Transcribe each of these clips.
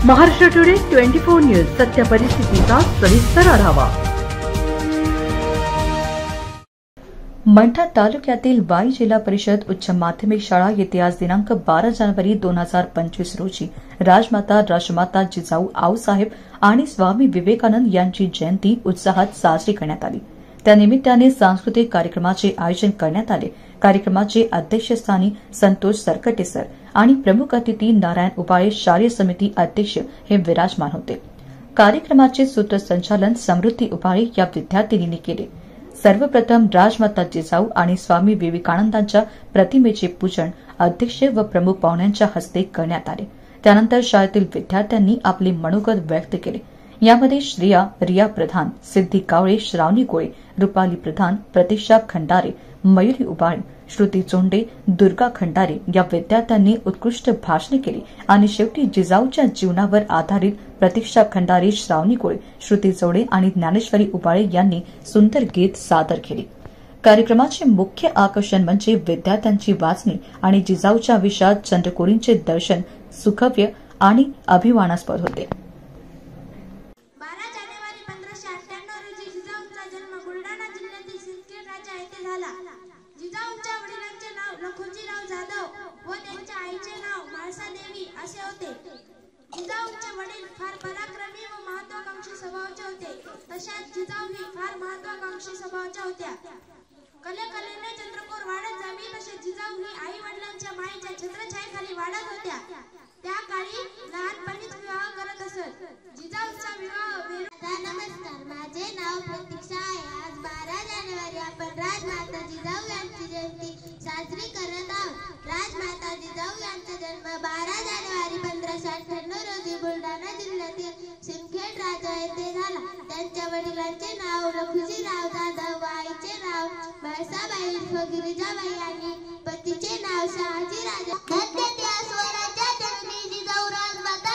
Maharashtra today 24 news सत्य परिस्थितीचा सविस्तर आढावा। मंठा तालुक्यातील वाई जिल्हा परिषद उच्च माध्यमिक शाळा येथे आज दिनांक 12 जानेवारी 2025 रोजी राजमाता जिजाऊ आऊसाहेब आणि स्वामी विवेकानंद यांची जयंती उत्साहात साजरी करण्यात आली। त्यानिमित्ताने सांस्कृतिक कार्यक्रमाचे आयोजन करण्यात आले। कार्यक्रमाचे अध्यक्षस्थानी संतोष सरकटे सर आणि प्रमुख अतिथी नारायण उबाळे शालेय समिती अध्यक्ष हे विराजमान होते। कार्यक्रमाचे सूत्रसंचालन समृद्धी उबाळे या विद्यार्थिनींनी केले। सर्वप्रथम राजमाता जिजाऊ आणि स्वामी विवेकानंदांच्या प्रतिमेचे पूजन अध्यक्ष व प्रमुख पाहुण्यांच्या हस्ते करण्यात आले। त्यानंतर शाळेतील विद्यार्थ्यांनी आपले मनोगत व्यक्त केले। यामध्ये श्रेया रिया प्रधान, सिद्धी कावळे, श्रावणी गोळे, रुपाली प्रधान, प्रतीक्षा खंडारे, मयुरी उबाळे, श्रुती चोंडे, दुर्गा खंडारे या विद्यार्थ्यांनी उत्कृष्ट भाषणे केली आणि शेवटी जिजाऊच्या जीवनावर आधारित प्रतीक्षा खंडारे, श्रावणी गोळे, श्रुती चोंडे आणि ज्ञानेश्वरी उबाळे यांनी सुंदर गीत सादर केले। कार्यक्रमाचे मुख्य आकर्षण म्हणजे विद्यार्थ्यांची वाचणी आणि जिजाऊच्या विषयात चंद्रकोरींचे दर्शन सुखव्य आणि अभिमानास्पद होते। 12 जानेवारी 1598 रोजी जिजाऊंचा जन्म बुलढाणा जिल्ह्यातील सिंदखेड राजा येथे झाला। जिजाऊंच्या वडिलांचे नाव लखोजीराव जाधव व त्यांच्या आईचे नाव म्हाळसादेवी असे होते। जिजाऊंचे वडील फार पराक्रमी व महत्त्वाकांक्षी स्वभावाचे होते। तशाच जिजाऊही फार महत्त्वाकांक्षी स्वभावाच्या होत्या। कलेने चंद्रकोर वाढत जावी तसे जिजाऊही आई वडिलांच्या मायेच्या छत्रछायेखाली वाढत होत्या। त्या काळी लहानपणीच विवाह करत असत। जिजाऊंचा विवाह नमस्कार, माझे नाव प्रतीक्षा आहे। आज 12 जानेवारी आपण राजमाता जिजाऊ यांची जयंती साजरी करत आहोत। राजमाता जिजाऊ यांचा जन्म 12 जानेवारी 1598 रोजी बुलढाणा जिल्ह्यातील सिंदखेड राजा येथे झाला। त्यांच्या वडिलांचे नाव लखोजीराव जाधव व आईचे नाव म्हाळसाबाई गिरिजाबाई आणि पतीचे नाव शहाजी राजा। त्या स्वराज्या जन्मी जिजाऊ राजमाता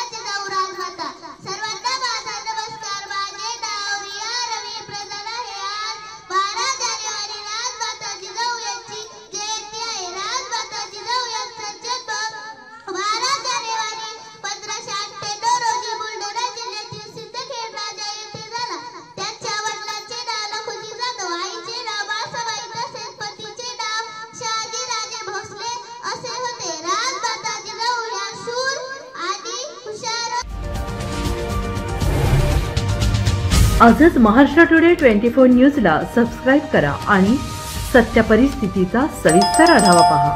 सर्वांना माझा नमस्कार। माझे नाव रिया रवी प्रधान आहे। आज 12 जानेवारी राजमाता जिजाऊ यांची जयंती आहे। राजमाता जिजाऊ यांचा जन्म 12 जानेवारी 1598 रोजी बुलढाणा जिल्ह्यातील सिंदखेड राजा येथे झाला। त्यांच्या वडिलांचे नाव लखोजी जाधव, आईचे नाव म्हाळसाबाई तसेच पतीचे नाव शहाजी राजे भोसले असे होते। राजमाता जिजाऊ या शूर आणि हुशार। आजच महाराष्ट्र टुडे 24 न्यूजला सबस्क्राइब करा आणि सत्य परिस्थितीचा सविस्तर आढावा पहा।